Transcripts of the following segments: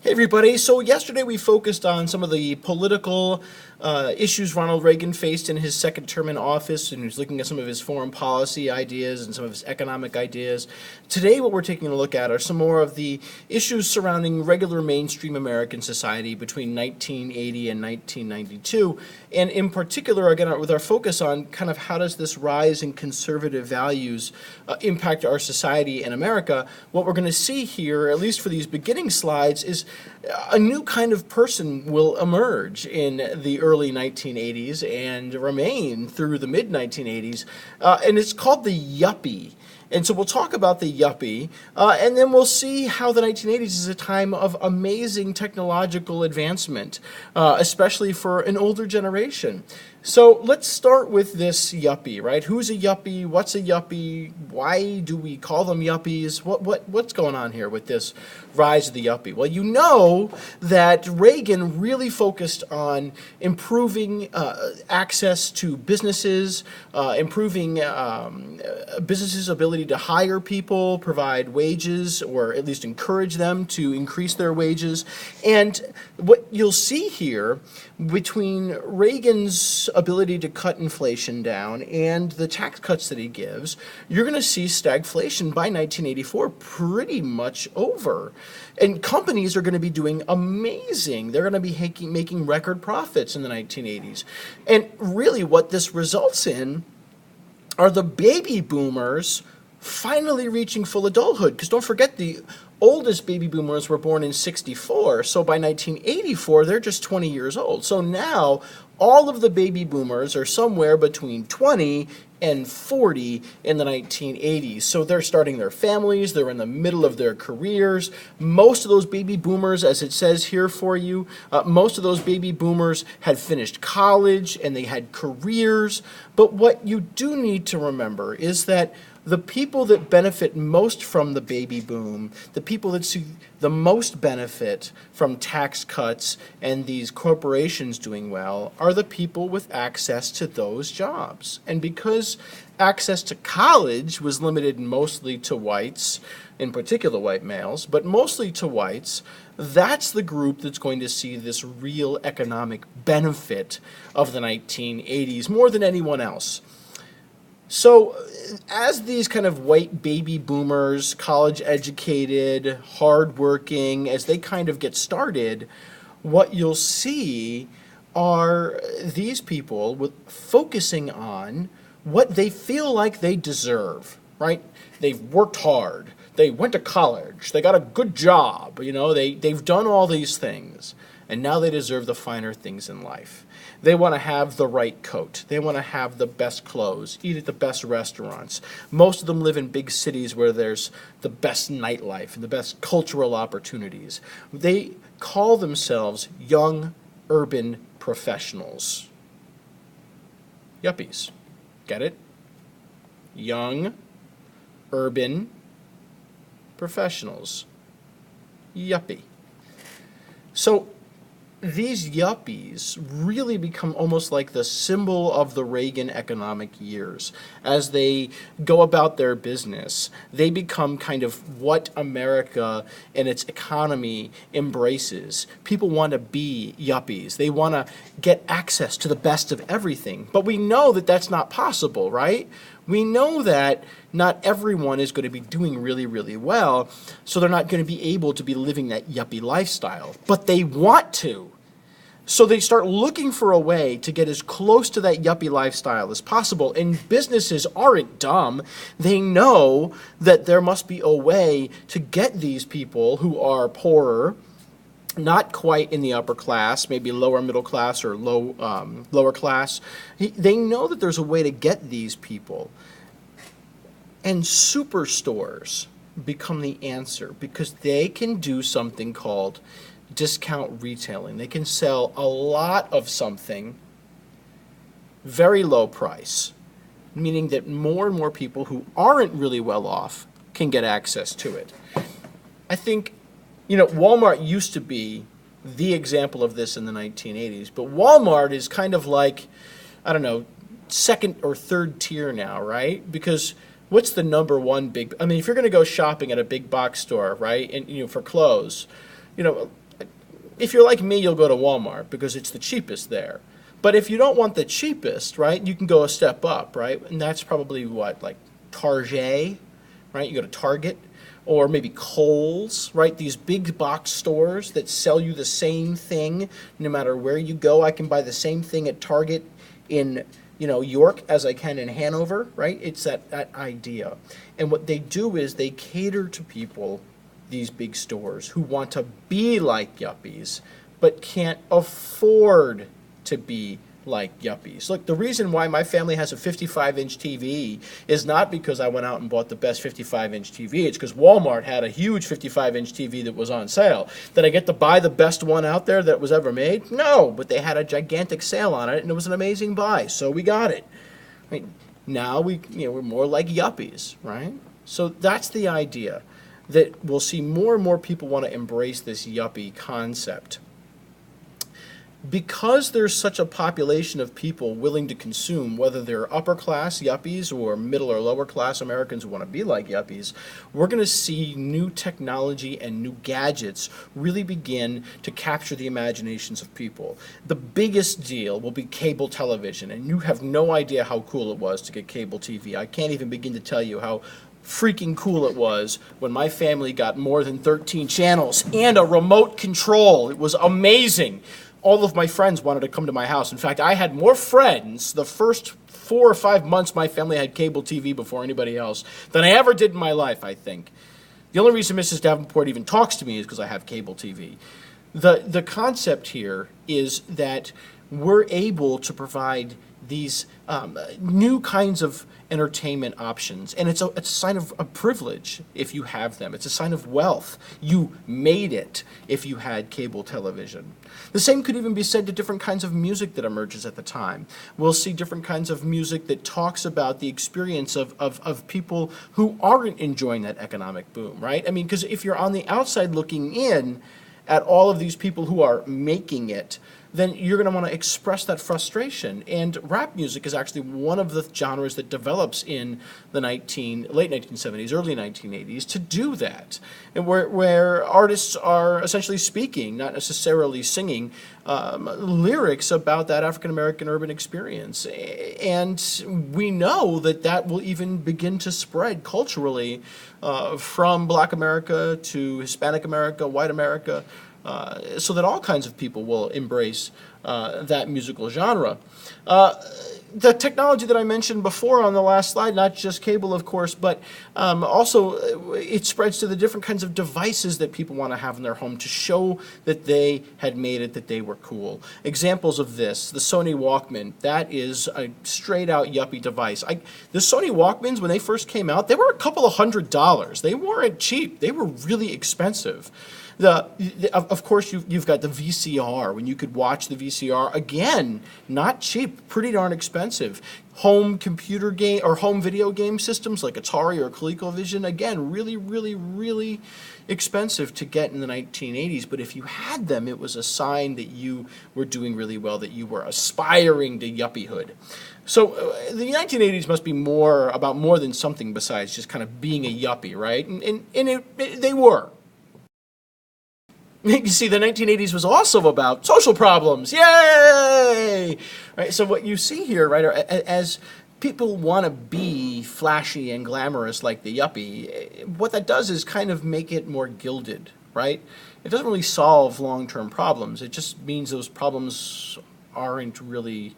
Hey everybody, so yesterday we focused on some of the political issues Ronald Reagan faced in his second term in office, and he was looking at some of his foreign policy ideas and some of his economic ideas. Today what we're taking a look at are some more of the issues surrounding regular mainstream American society between 1980 and 1992, and in particular, again, with our focus on kind of how does this rise in conservative values impact our society in America. What we're going to see here, at least for these beginning slides, is a new kind of person will emerge in the early 1980s and remain through the mid-1980s, and it's called the yuppie. And so we'll talk about the yuppie, and then we'll see how the 1980s is a time of amazing technological advancement, especially for an older generation. So let's start with this yuppie, right? Who's a yuppie? What's a yuppie? Why do we call them yuppies? What's going on here with this rise of the yuppie? Well, you know that Reagan really focused on improving access to businesses, improving businesses' ability to hire people, provide wages, or at least encourage them to increase their wages. And what you'll see here between Reagan's ability to cut inflation down and the tax cuts that he gives, you're going to see stagflation by 1984 pretty much over. And companies are going to be doing amazing. They're going to be making record profits in the 1980s. And really what this results in are the baby boomers finally reaching full adulthood. Because don't forget, the oldest baby boomers were born in 64, so by 1984 they're just 20 years old. So now all of the baby boomers are somewhere between 20 and 40 in the 1980s. So they're starting their families, they're in the middle of their careers. Most of those baby boomers, as it says here for you, most of those baby boomers had finished college and they had careers. But what you do need to remember is that the people that benefit most from the baby boom, the people that see the most benefit from tax cuts and these corporations doing well, are the people with access to those jobs. And because access to college was limited mostly to whites, in particular white males, but mostly to whites, that's the group that's going to see this real economic benefit of the 1980s more than anyone else. So as these kind of white baby boomers, college educated, hardworking, as they kind of get started, what you'll see are these people focusing on what they feel like they deserve, right? They've worked hard. They went to college. They got a good job. They've done all these things. And now they deserve the finer things in life. They want to have the right coat. They want to have the best clothes, eat at the best restaurants. Most of them live in big cities where there's the best nightlife and the best cultural opportunities. They call themselves young urban professionals. Yuppies. Get it? Young urban professionals. Yuppie. So these yuppies really become almost like the symbol of the Reagan economic years. As they go about their business, they become kind of what America and its economy embraces. People want to be yuppies. They want to get access to the best of everything. But we know that that's not possible, right? We know that not everyone is going to be doing really, really well, so they're not going to be able to be living that yuppie lifestyle. But they want to. So they start looking for a way to get as close to that yuppie lifestyle as possible. And businesses aren't dumb. They know that there must be a way to get these people who are poorer, not quite in the upper class, maybe lower middle class or lower class. They know that there's a way to get these people. And superstores become the answer because they can do something called discount retailing. They can sell a lot of something, very low price, meaning that more and more people who aren't really well off can get access to it. I think, Walmart used to be the example of this in the 1980s, but Walmart is kind of like, second or third tier now, right? Because what's the number one big, if you're going to go shopping at a big box store, right, and for clothes, if you're like me, you'll go to Walmart because it's the cheapest there. But if you don't want the cheapest, right, you can go a step up, right? And that's probably what, like Target, right? You go to Target or maybe Kohl's, right? These big box stores that sell you the same thing no matter where you go. I can buy the same thing at Target in York as I can in Hanover, right? It's that idea. And what they do is they cater to people, these big stores, who want to be like yuppies but can't afford to be like yuppies. Look, the reason why my family has a 55-inch TV is not because I went out and bought the best 55-inch TV. It's because Walmart had a huge 55-inch TV that was on sale. Did I get to buy the best one out there that was ever made? No, but they had a gigantic sale on it, and it was an amazing buy, so we got it. Right? Now we're more like yuppies, right? So that's the idea, that we'll see more and more people want to embrace this yuppie concept. Because there's such a population of people willing to consume, whether they're upper class yuppies or middle or lower class Americans who want to be like yuppies, we're going to see new technology and new gadgets really begin to capture the imaginations of people. The biggest deal will be cable television, and you have no idea how cool it was to get cable TV. I can't even begin to tell you how freaking cool it was when my family got more than 13 channels and a remote control. It was amazing. All of my friends wanted to come to my house. In fact, I had more friends the first 4 or 5 months my family had cable TV before anybody else than I ever did in my life, I think. The only reason Mrs. Davenport even talks to me is because I have cable TV. The concept here is that we're able to provide these new kinds of entertainment options, and it's a sign of a privilege if you have them. It's a sign of wealth. You made it if you had cable television. The same could even be said to different kinds of music that emerges at the time. We'll see different kinds of music that talks about the experience of people who aren't enjoying that economic boom, right? I mean, because if you're on the outside looking in at all of these people who are making it, then you're going to want to express that frustration. And rap music is actually one of the genres that develops in the late 1970s, early 1980s to do that, and where artists are essentially speaking, not necessarily singing, lyrics about that African-American urban experience. And we know that will even begin to spread culturally from Black America to Hispanic America, white America, so that all kinds of people will embrace that musical genre. The technology that I mentioned before on the last slide, not just cable, of course, but also it spreads to the different kinds of devices that people want to have in their home to show that they had made it, that they were cool. Examples of this, the Sony Walkman, that is a straight-out yuppie device. The Sony Walkmans, when they first came out, they were a couple of $100s. They weren't cheap. They were really expensive. Of course, you've got the VCR, when you could watch the VCR. Again, not cheap, pretty darn expensive. Home computer game or home video game systems like Atari or ColecoVision, again, really, really, really expensive to get in the 1980s. But if you had them, it was a sign that you were doing really well, that you were aspiring to yuppiehood. So the 1980s must be about more than something besides just kind of being a yuppie, right? And they were. You see, the 1980s was also about social problems. Yay! Right, so what you see here, right, as people want to be flashy and glamorous like the yuppie, what that does is kind of make it more gilded, right? It doesn't really solve long-term problems. It just means those problems aren't really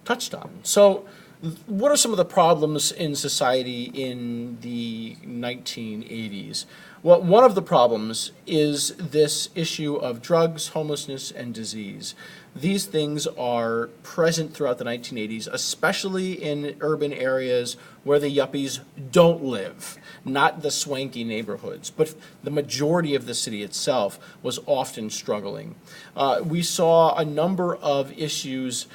touched on. So what are some of the problems in society in the 1980s? Well, one of the problems is this issue of drugs, homelessness, and disease. These things are present throughout the 1980s, especially in urban areas where the yuppies don't live, not the swanky neighborhoods, but the majority of the city itself was often struggling. We saw a number of issues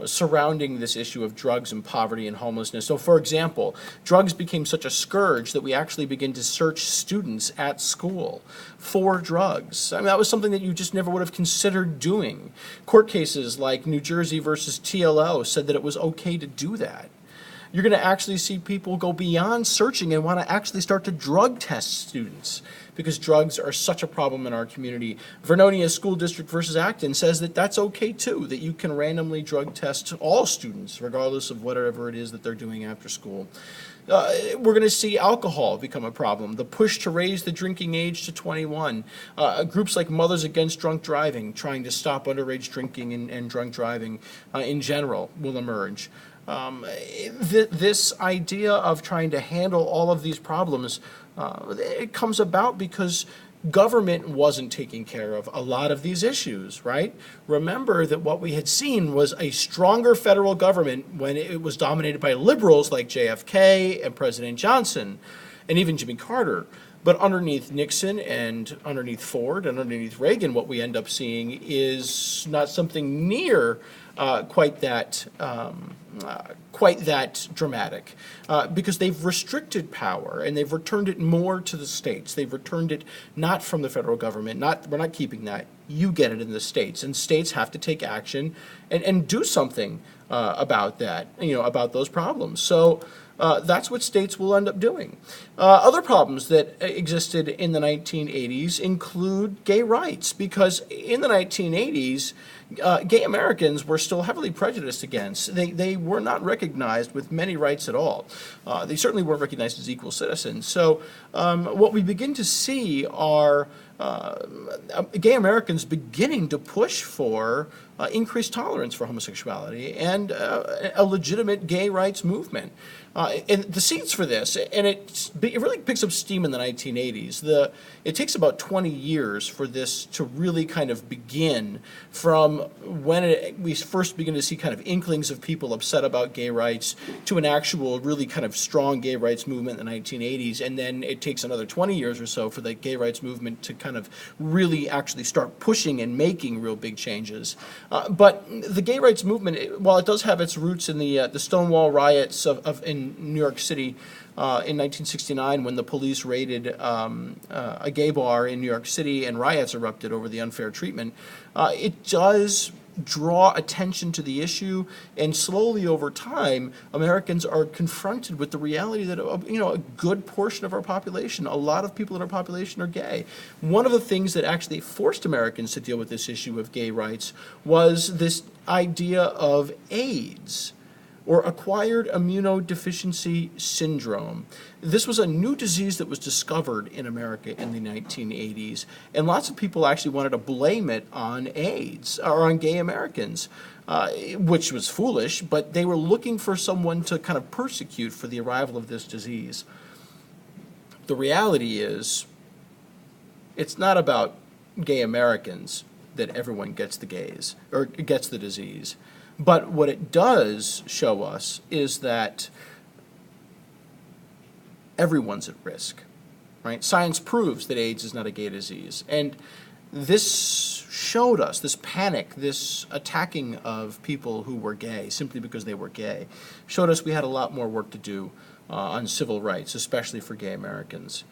surrounding this issue of drugs and poverty and homelessness. So, for example, drugs became such a scourge that we actually began to search students at school for drugs. I mean, that was something that you just never would have considered doing. Court cases like New Jersey versus TLO said that it was okay to do that. You're going to actually see people go beyond searching and want to actually start to drug test students because drugs are such a problem in our community. Vernonia School District versus Acton says that that's okay too, that you can randomly drug test all students regardless of whatever it is that they're doing after school. We're going to see alcohol become a problem. The push to raise the drinking age to 21. Groups like Mothers Against Drunk Driving, trying to stop underage drinking and drunk driving in general, will emerge. This idea of trying to handle all of these problems, it comes about because government wasn't taking care of a lot of these issues, right? Remember that what we had seen was a stronger federal government when it was dominated by liberals like JFK and President Johnson and even Jimmy Carter. But underneath Nixon and underneath Ford and underneath Reagan, what we end up seeing is not something near quite that dramatic, because they've restricted power and they've returned it more to the states. They've returned it not from the federal government. We're not keeping that. You get it in the states, and states have to take action and do something about that. About those problems. So. That's what states will end up doing. Other problems that existed in the 1980s include gay rights, because in the 1980s, gay Americans were still heavily prejudiced against. They were not recognized with many rights at all. They certainly weren't recognized as equal citizens. So what we begin to see are gay Americans beginning to push for increased tolerance for homosexuality and a legitimate gay rights movement. And the seeds for this, and it really picks up steam in the 1980s. It takes about 20 years for this to really kind of begin from when we first begin to see kind of inklings of people upset about gay rights to an actual really kind of strong gay rights movement in the 1980s. And then it takes another 20 years or so for the gay rights movement to kind of really actually start pushing and making real big changes. But the gay rights movement, while it does have its roots in the Stonewall riots in New York City in 1969, when the police raided a gay bar in New York City and riots erupted over the unfair treatment, it does draw attention to the issue, and slowly over time, Americans are confronted with the reality that a good portion of our population, a lot of people in our population are gay. One of the things that actually forced Americans to deal with this issue of gay rights was this idea of AIDS, or acquired immunodeficiency syndrome. This was a new disease that was discovered in America in the 1980s, and lots of people actually wanted to blame it on AIDS or on gay Americans, which was foolish, but they were looking for someone to kind of persecute for the arrival of this disease. The reality is, it's not about gay Americans that everyone gets the gays or gets the disease. But what it does show us is that everyone's at risk, right? Science proves that AIDS is not a gay disease. And this showed us, this panic, this attacking of people who were gay simply because they were gay, showed us we had a lot more work to do on civil rights, especially for gay Americans.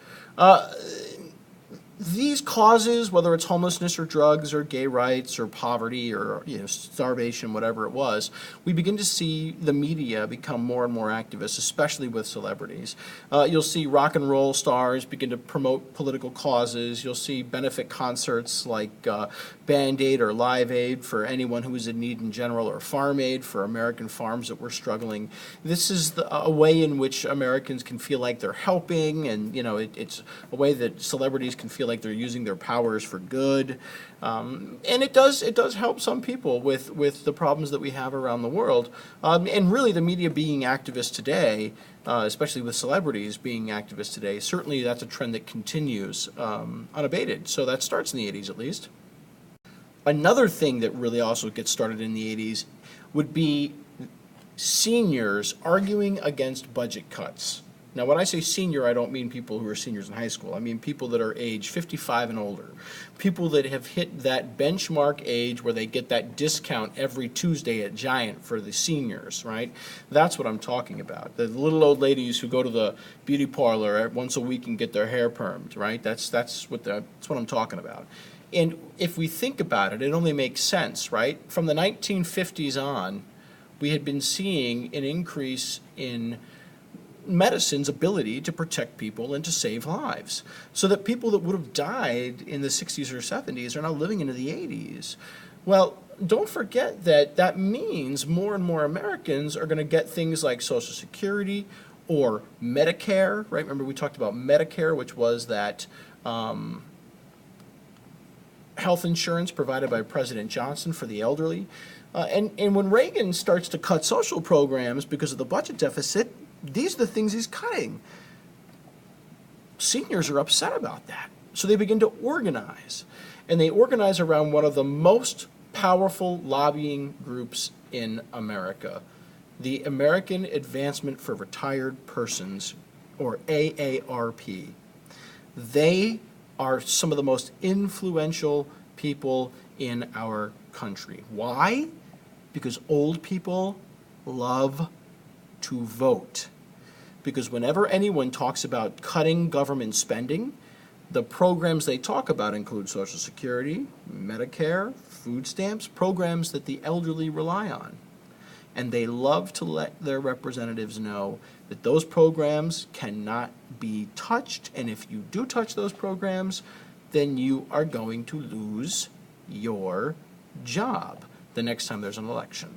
These causes, whether it's homelessness or drugs or gay rights or poverty or starvation, whatever it was, we begin to see the media become more and more activist, especially with celebrities. You'll see rock and roll stars begin to promote political causes. You'll see benefit concerts like Band-Aid or Live Aid for anyone who is in need in general, or Farm Aid for American farms that were struggling. This is a way in which Americans can feel like they're helping, and it's a way that celebrities can feel like they're using their powers for good, and it does help some people with the problems that we have around the world, and really the media being activists today, especially with celebrities being activists today, certainly that's a trend that continues unabated. So that starts in the 80s at least. Another thing that really also gets started in the 80s would be seniors arguing against budget cuts. Now, when I say senior, I don't mean people who are seniors in high school. I mean people that are age 55 and older, people that have hit that benchmark age where they get that discount every Tuesday at Giant for the seniors, right? That's what I'm talking about. The little old ladies who go to the beauty parlor once a week and get their hair permed, right? That's what I'm talking about. And if we think about it, it only makes sense, right? From the 1950s on, we had been seeing an increase in medicine's ability to protect people and to save lives. So that people that would have died in the 60s or 70s are now living into the 80s. Well, don't forget that that means more and more Americans are going to get things like Social Security or Medicare, right? Remember we talked about Medicare, which was that health insurance provided by President Johnson for the elderly. And when Reagan starts to cut social programs because of the budget deficit, these are the things he's cutting. Seniors are upset about that. So they begin to organize. And they organize around one of the most powerful lobbying groups in America, the American Advancement for Retired Persons, or AARP. They are some of the most influential people in our country. Why? Because old people love to vote. Because whenever anyone talks about cutting government spending, the programs they talk about include Social Security, Medicare, food stamps, programs that the elderly rely on. And they love to let their representatives know that those programs cannot be touched, and if you do touch those programs, then you are going to lose your job the next time there's an election.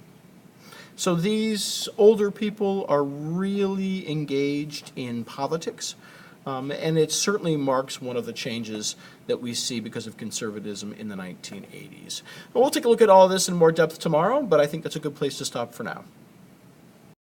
So these older people are really engaged in politics, and it certainly marks one of the changes that we see because of conservatism in the 1980s. We'll take a look at all of this in more depth tomorrow, but I think that's a good place to stop for now.